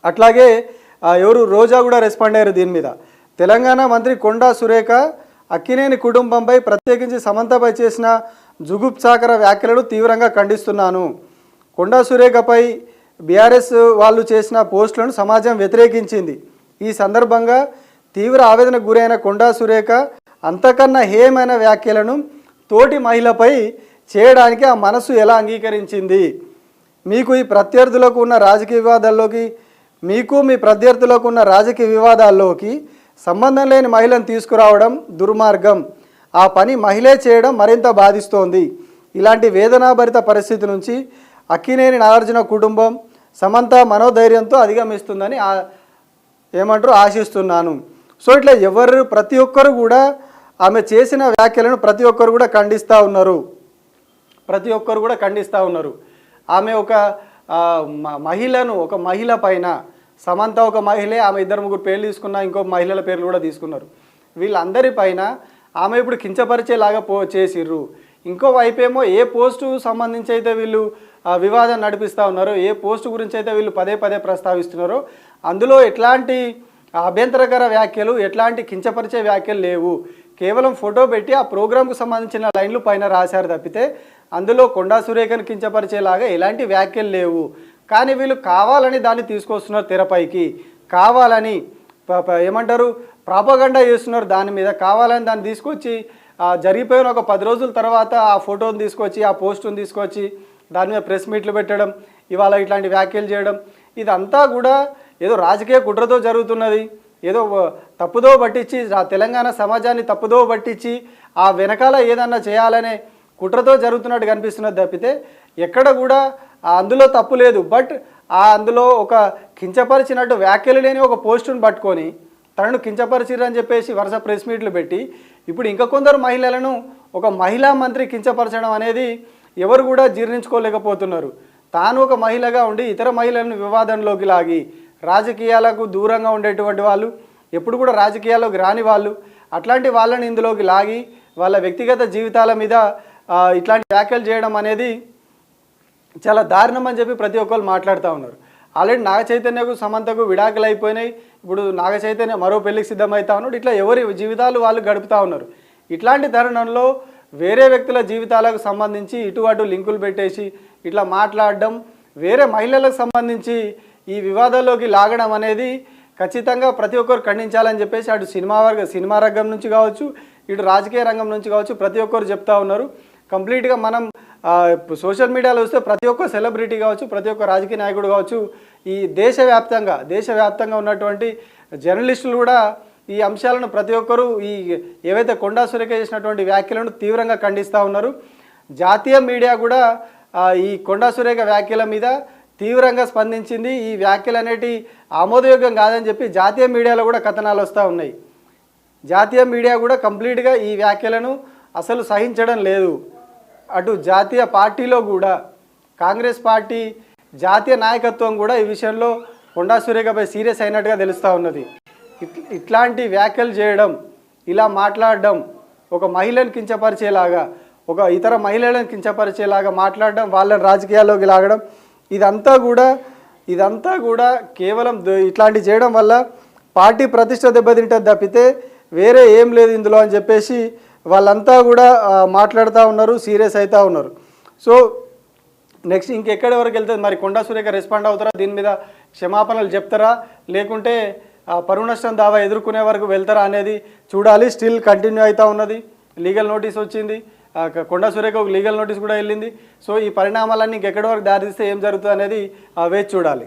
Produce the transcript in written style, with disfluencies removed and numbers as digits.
అట్లాగే ఎవరు రోజా కూడా రెస్పాండ్ అయ్యారు దీని మీద. తెలంగాణ మంత్రి కొండా సురేఖ అక్కినేని కుటుంబంపై ప్రత్యేకించి సమంతపై చేసిన జుగుప్సాకర వ్యాఖ్యలను తీవ్రంగా ఖండిస్తున్నాను. కొండా సురేఖపై బీఆర్ఎస్ వాళ్ళు చేసిన పోస్టులను సమాజం వ్యతిరేకించింది. ఈ సందర్భంగా తీవ్ర ఆవేదనకు గురైన కొండా సురేఖ అంతకన్నా హేయమైన వ్యాఖ్యలను తోటి మహిళపై చేయడానికి ఆ మనసు ఎలా అంగీకరించింది? మీకు ఈ ప్రత్యర్థులకు ఉన్న రాజకీయ వివాదాల్లోకి మీ ప్రత్యర్థులకు ఉన్న రాజకీయ వివాదాల్లోకి సంబంధం లేని మహిళను తీసుకురావడం దుర్మార్గం. ఆ పని మహిళే చేయడం మరింత బాధిస్తోంది. ఇలాంటి వేదనాభరిత పరిస్థితి నుంచి అక్కినేని నాగార్జున కుటుంబం సమంత మనోధైర్యంతో అధిగమిస్తుందని ఆశిస్తున్నాను. సో ఇట్లా ప్రతి ఒక్కరు కూడా ఆమె చేసిన వ్యాఖ్యలను ప్రతి ఒక్కరు కూడా ఖండిస్తూ ఉన్నారు. ఆమె ఒక మహిళ పైన, సమంత ఒక మహిళే, ఆమె 2-3 పేర్లు తీసుకున్న, ఇంకో మహిళల పేర్లు కూడా తీసుకున్నారు. వీళ్ళందరిపైన ఆమె ఇప్పుడు కించపరిచేలాగా చేసిర్రు. ఇంకో వైపేమో ఏ పోస్టు సంబంధించి అయితే వీళ్ళు వివాదం నడిపిస్తూ ఉన్నారో, ఏ పోస్టు గురించి అయితే వీళ్ళు పదే ప్రస్తావిస్తున్నారో అందులో ఎట్లాంటి అభ్యంతరకర వ్యాఖ్యలు, ఎట్లాంటి కించపరిచే వ్యాఖ్యలు లేవు. కేవలం ఫోటో పెట్టి ఆ ప్రోగ్రాంకు సంబంధించిన లైన్లు పైన రాశారు తప్పితే అందులో కొండా సురేఖను కించపరిచేలాగా ఎలాంటి వ్యాఖ్యలు లేవు. కానీ వీళ్ళు కావాలని దాన్ని తీసుకొస్తున్నారు తెరపైకి, కావాలని ప్రాపగండా చేస్తున్నారు. దాని మీద కావాలని దాన్ని తీసుకొచ్చి జరిగిపోయిన ఒక 10 రోజుల తర్వాత ఆ ఫోటోని తీసుకొచ్చి, ఆ పోస్టును తీసుకొచ్చి దాని మీద ప్రెస్ మీట్లు పెట్టడం, ఇవాళ ఇట్లాంటి వ్యాఖ్యలు చేయడం, ఇదంతా కూడా ఏదో రాజకీయ కుట్రతో జరుగుతున్నది. ఏదో తప్పుదో పట్టించి తెలంగాణ సమాజాన్ని తప్పుదో పట్టించి ఆ వెనకాల ఏదన్నా చేయాలనే కుట్రతో జరుగుతున్నట్టు కనిపిస్తున్నది తప్పితే ఎక్కడ కూడా అందులో తప్పు లేదు. బట్ అందులో ఒక కించపరిచినట్టు వ్యాఖ్యలు లేని ఒక పోస్టును పట్టుకొని తనను కించపరిచిరని చెప్పేసి వరుస ప్రెస్ మీట్లు పెట్టి ఇప్పుడు ఇంకా కొందరు మహిళలను ఒక మహిళా మంత్రి కించపరచడం అనేది ఎవరు కూడా జీర్ణించుకోలేకపోతున్నారు. తాను ఒక మహిళగా ఉండి ఇతర మహిళలను వివాదంలోకి లాగి రాజకీయాలకు దూరంగా ఉండేటువంటి వాళ్ళు, ఎప్పుడు కూడా రాజకీయాల్లోకి రాని వాళ్ళు, అట్లాంటి వాళ్ళని ఇందులోకి లాగి వాళ్ళ వ్యక్తిగత జీవితాల మీద ఇట్లాంటి వ్యాఖ్యలు చేయడం అనేది చాలా దారుణం అని చెప్పి ప్రతి ఒక్కరు మాట్లాడుతూ ఉన్నారు. ఆల్రెడీ నాగ చైతన్యకు సమంతకు విడాకులు అయిపోయినాయి. ఇప్పుడు నాగ చైతన్య మరో పెళ్లికి సిద్ధమవుతా ఉన్నాడు. ఇట్లా ఎవరి జీవితాలు వాళ్ళు గడుపుతూ ఉన్నారు. ఇట్లాంటి తరుణంలో వేరే వ్యక్తుల జీవితాలకు సంబంధించి ఇటు అటు లింకులు పెట్టేసి ఇట్లా మాట్లాడడం, వేరే మహిళలకు సంబంధించి ఈ వివాదాల్లోకి లాగడం అనేది ఖచ్చితంగా ప్రతి ఒక్కరు ఖండించాలని చెప్పేసి అటు సినిమా రంగం నుంచి కావచ్చు, ఇటు రాజకీయ రంగం నుంచి కావచ్చు ప్రతి ఒక్కరు చెప్తా ఉన్నారు. కంప్లీట్గా మనం సోషల్ మీడియాలో వస్తే ప్రతి ఒక్క సెలబ్రిటీ కావచ్చు, ప్రతి ఒక్క రాజకీయ నాయకుడు కావచ్చు, ఈ దేశవ్యాప్తంగా ఉన్నటువంటి జర్నలిస్టులు కూడా ఈ అంశాలను ప్రతి ఒక్కరూ ఏవైతే కొండా సురేఖ చేసినటువంటి వ్యాఖ్యలను తీవ్రంగా ఖండిస్తూ ఉన్నారు. జాతీయ మీడియా కూడా ఈ కొండా సురేఖ వ్యాఖ్యల మీద తీవ్రంగా స్పందించింది. ఈ వ్యాఖ్యలు అనేటి ఆమోదయోగ్యం కాదని చెప్పి జాతీయ మీడియాలో కూడా కథనాలు వస్తూ ఉన్నాయి. జాతీయ మీడియా కూడా కంప్లీట్గా ఈ వ్యాఖ్యలను అసలు సహించడం లేదు. అటు జాతీయ పార్టీలో కూడా కాంగ్రెస్ పార్టీ జాతీయ నాయకత్వం కూడా ఈ విషయంలో కొండా సురేఖపై సీరియస్ అయినట్టుగా తెలుస్తూ ఉన్నది. ఇట్లాంటి వ్యాఖ్యలు చేయడం, ఇలా మాట్లాడడం, ఒక మహిళను కించపరిచేలాగా, ఒక ఇతర మహిళలను కించపరిచేలాగా మాట్లాడడం, వాళ్ళని రాజకీయాల్లోకి లాగడం, ఇదంతా కూడా కేవలం ఇట్లాంటి చేయడం వల్ల పార్టీ ప్రతిష్ట దెబ్బతింటుంది తప్పితే వేరే ఏం లేదు ఇందులో అని చెప్పేసి వాళ్ళంతా కూడా మాట్లాడుతూ ఉన్నారు, సీరియస్ అవుతూ ఉన్నారు. సో నెక్స్ట్ ఇంకెక్కడి వరకు వెళ్తుంది మరి? కొండా సురేఖ రెస్పాండ్ అవుతారా? దీని మీద క్షమాపణలు చెప్తారా, లేకుంటే పరువు నష్టం దావా ఎదుర్కొనే వరకు వెళ్తారా అనేది చూడాలి. స్టిల్ కంటిన్యూ అవుతూ ఉన్నది. లీగల్ నోటీస్ వచ్చింది, కొండా సురేఖ ఒక లీగల్ నోటీస్ కూడా వెళ్ళింది. సో ఈ పరిణామాలన్నీ ఇంకెక్కడి వరకు దారితీస్తే ఏం జరుగుతుంది అనేది వేచి చూడాలి.